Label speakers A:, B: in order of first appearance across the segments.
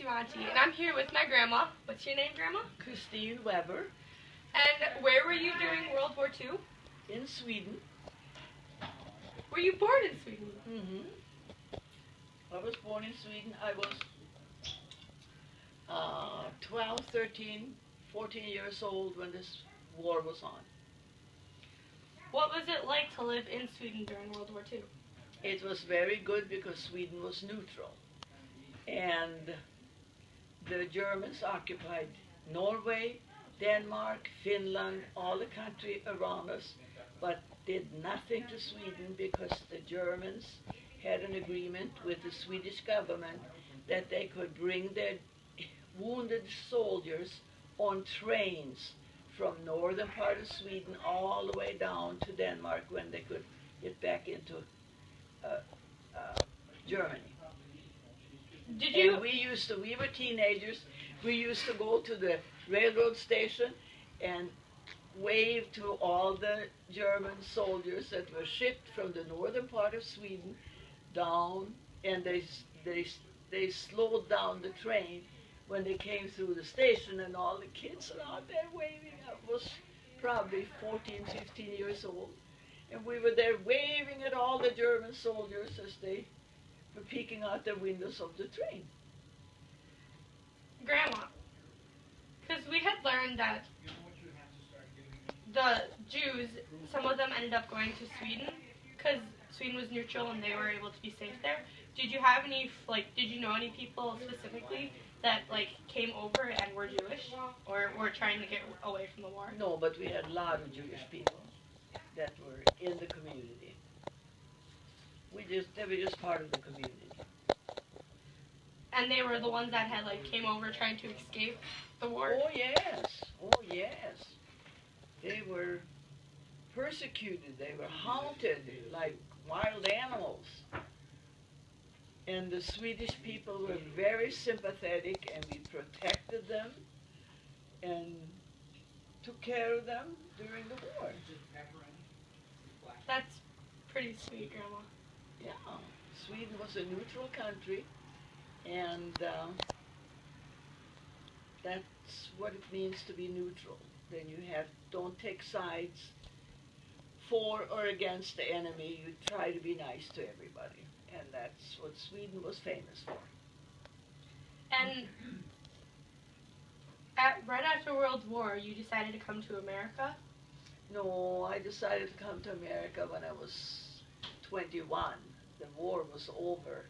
A: WWII, and I'm here with my grandma. What's your name, Grandma?
B: Christine Weber.
A: And where were you during World War II?
B: In Sweden.
A: Were you born in Sweden?
B: Mm-hmm. I was born in Sweden. I was 12, 13, 14 years old when this war was on.
A: What was it like to live in Sweden during World War II?
B: It was very good because Sweden was neutral. And the Germans occupied Norway, Denmark, Finland, all the country around us, but did nothing to Sweden because the Germans had an agreement with the Swedish government that they could bring their wounded soldiers on trains from northern part of Sweden all the way down to Denmark when they could get back into Germany.
A: Did you?
B: And we were teenagers, we used to go to the railroad station and wave to all the German soldiers that were shipped from the northern part of Sweden down, and they slowed down the train when they came through the station, and all the kids were out there waving. I was probably 14, 15 years old, and we were there waving at all the German soldiers as they were peeking out the windows of the train.
A: Grandma, because we had learned that the Jews, some of them ended up going to Sweden because Sweden was neutral and they were able to be safe there. Did you have any, did you know any people specifically that, came over and were Jewish or were trying to get away from the war?
B: No, but we had a lot of Jewish people that were in the community. They were just part of the community.
A: And they were the ones that had, came over trying to escape the war?
B: Oh, yes. Oh, yes. They were persecuted. They were haunted like wild animals. And the Swedish people were very sympathetic, and we protected them and took care of them during the war.
A: That's pretty sweet, Grandma.
B: Yeah. Sweden was a neutral country, and that's what it means to be neutral. Then you don't take sides for or against the enemy. You try to be nice to everybody. And that's what Sweden was famous for.
A: And right after World War, you decided to come to America?
B: No, I decided to come to America when I was 21. The war was over.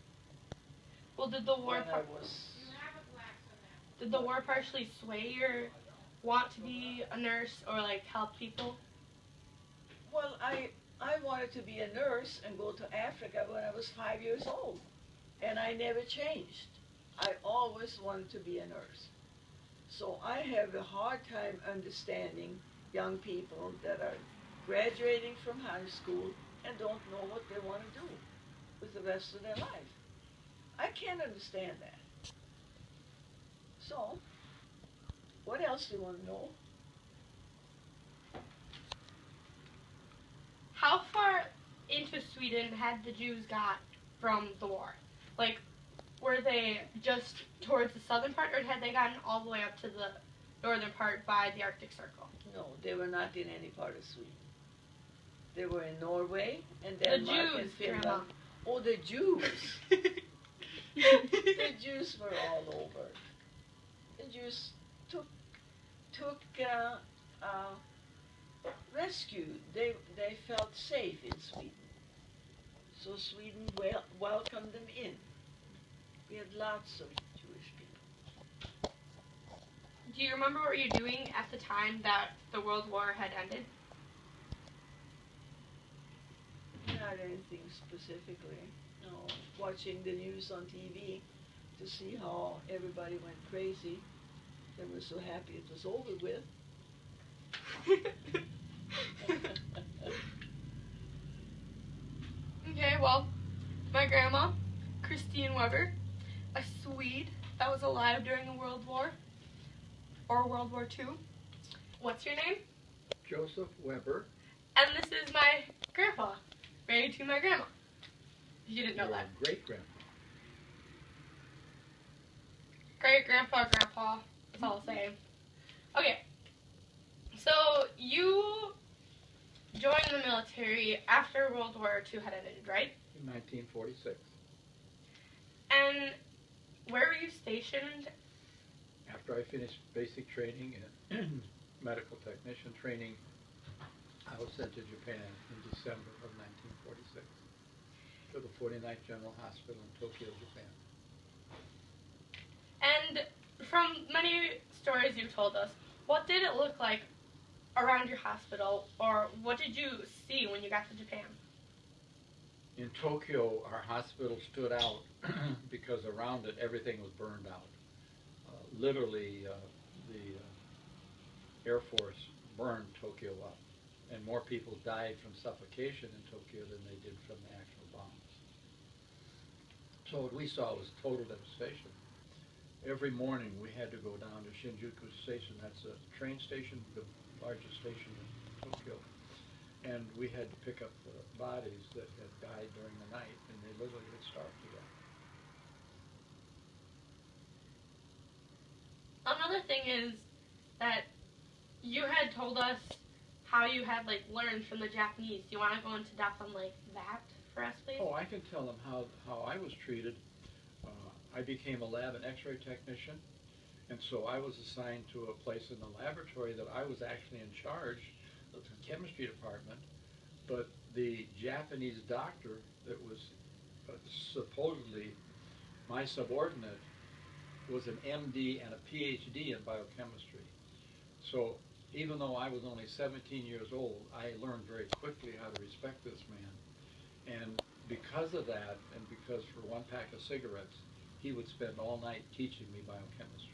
A: Well, did the war partially sway your want to be a nurse or help people?
B: Well, I wanted to be a nurse and go to Africa when I was 5 years old, and I never changed. I always wanted to be a nurse. So I have a hard time understanding young people that are graduating from high school and don't know what they want to do with the rest of their life. I can't understand that. So, what else do you want to know?
A: How far into Sweden had the Jews got from the war? Were they just towards the southern part, or had they gotten all the way up to the northern part by the Arctic Circle?
B: No, they were not in any part of Sweden. They were in Norway and Denmark and Finland.
A: Grandma.
B: Oh, the Jews. The Jews were all over. The Jews took rescue. They felt safe in Sweden. So Sweden welcomed them in. We had lots of Jewish people.
A: Do you remember what you were doing at the time that the World War had ended?
B: Not anything specifically. No, watching the news on TV to see how everybody went crazy. They were so happy it was over with.
A: Okay, well, my grandma, Christine Weber, a Swede that was alive during the World War, or World War II. What's your name?
C: Joseph Weber.
A: And this is my grandpa, married to my grandma. You didn't know that.
C: Great grandpa.
A: Great great grandpa, grandpa. That's all I'll say. Okay. So you joined the military after World War II had ended, right?
C: In 1946.
A: And where were you stationed?
C: After I finished basic training and medical technician training, I was sent to Japan in December of 1946 to the 49th General Hospital in Tokyo, Japan.
A: And from many stories you've told us, what did it look like around your hospital, or what did you see when you got to Japan?
C: In Tokyo, our hospital stood out because around it everything was burned out. Literally, the Air Force burned Tokyo up, and more people died from suffocation in Tokyo than they did from the actual bombs. So what we saw was total devastation. Every morning we had to go down to Shinjuku Station. That's a train station, the largest station in Tokyo. And we had to pick up bodies that had died during the night, and they literally had starved to death.
A: Another thing is that you had told us how you had learned from the Japanese. Do you want to go into depth on that for us, please?
C: Oh, I can tell them how I was treated. I became a lab and X-ray technician, and so I was assigned to a place in the laboratory that I was actually in charge of the chemistry department, but the Japanese doctor that was supposedly my subordinate was an MD and a PhD in biochemistry. So even though I was only 17 years old, I learned very quickly how to respect this man. And because of that, and because for one pack of cigarettes, he would spend all night teaching me biochemistry.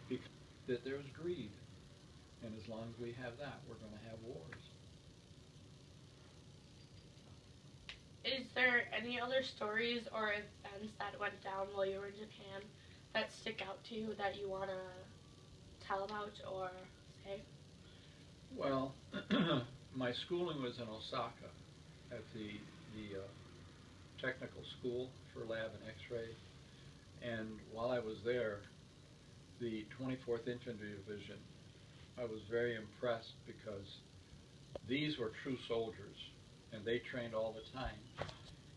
C: Because that there's greed, and as long as we have that, we're going to have wars.
A: Is there any other stories or events that went down while you were in Japan that stick out to you that you want to tell about or say?
C: Well, my schooling was in Osaka at the technical school for lab and X-ray. And while I was there, the 24th Infantry Division, I was very impressed because these were true soldiers, and they trained all the time.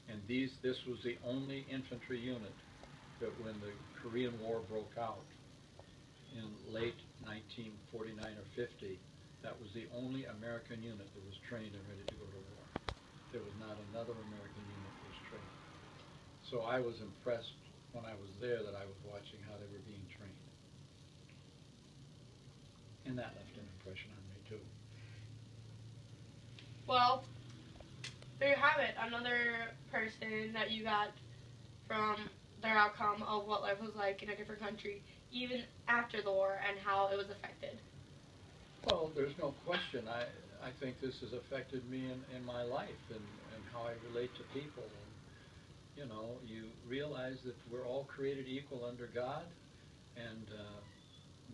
C: And this was the only infantry unit that when the Korean War broke out in late 1949 or 50, that was the only American unit that was trained and ready to go to war. There was not another American unit that was trained. So I was impressed when I was there that I was watching how they were being trained. And that left an impression on me too.
A: Well, there you have it. Another person that you got from their outcome of what life was like in a different country, even after the war, and how it was affected.
C: Well, there's no question. I think this has affected me in my life and how I relate to people. And, you know, you realize that we're all created equal under God, and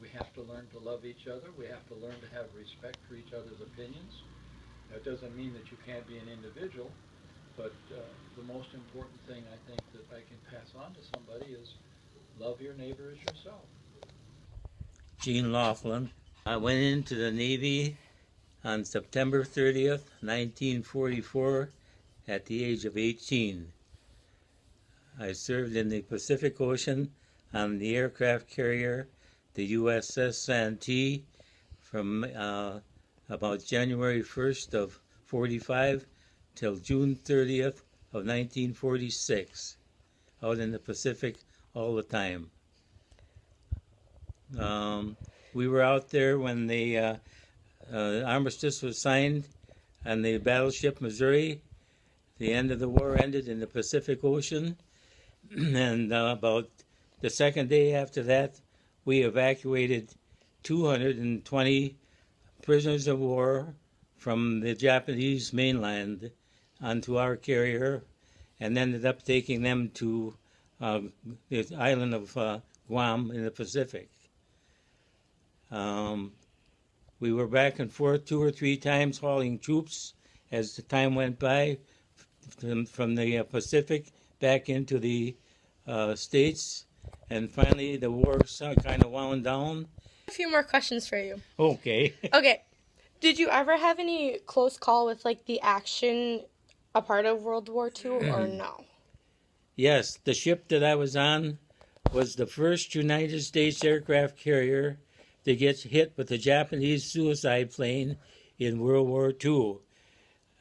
C: we have to learn to love each other. We have to learn to have respect for each other's opinions. That doesn't mean that you can't be an individual, but the most important thing I think that I can pass on to somebody is love your neighbor as yourself.
D: Gene Laughlin. I went into the Navy on September 30th, 1944, at the age of 18. I served in the Pacific Ocean on the aircraft carrier, the USS Santee, from about January 1st of 45 till June 30th of 1946, out in the Pacific all the time. We were out there when the armistice was signed on the battleship Missouri. The end of the war ended in the Pacific Ocean, and about the second day after that, we evacuated 220 prisoners of war from the Japanese mainland onto our carrier, and ended up taking them to the island of Guam in the Pacific. We were back and forth 2 or 3 times hauling troops as the time went by from the Pacific back into the States, and finally the war kind of wound down.
A: A few more questions for you.
D: Okay.
A: Okay. Did you ever have any close call with like the action a part of World War II or no?
D: Yes, the ship that I was on was the first United States aircraft carrier to get hit with a Japanese suicide plane in World War II.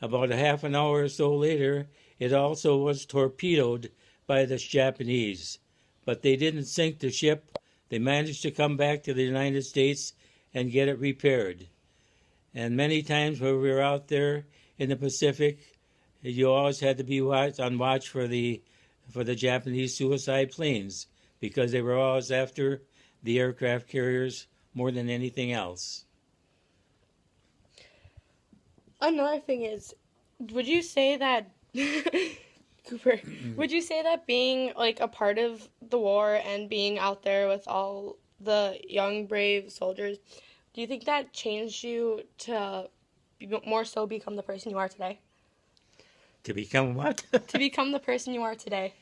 D: About a half an hour or so later, it also was torpedoed by the Japanese. But they didn't sink the ship. They managed to come back to the United States and get it repaired. And many times when we were out there in the Pacific, you always had to be on watch for the Japanese suicide planes because they were always after the aircraft carriers more than anything else.
A: Another thing is, would you say that Cooper, would you say that being like a part of the war and being out there with all the young brave soldiers, do you think that changed you to more so become the person you are today?
D: To become what?
A: To become the person you are today.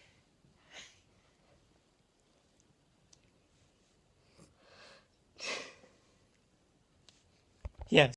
D: Yes.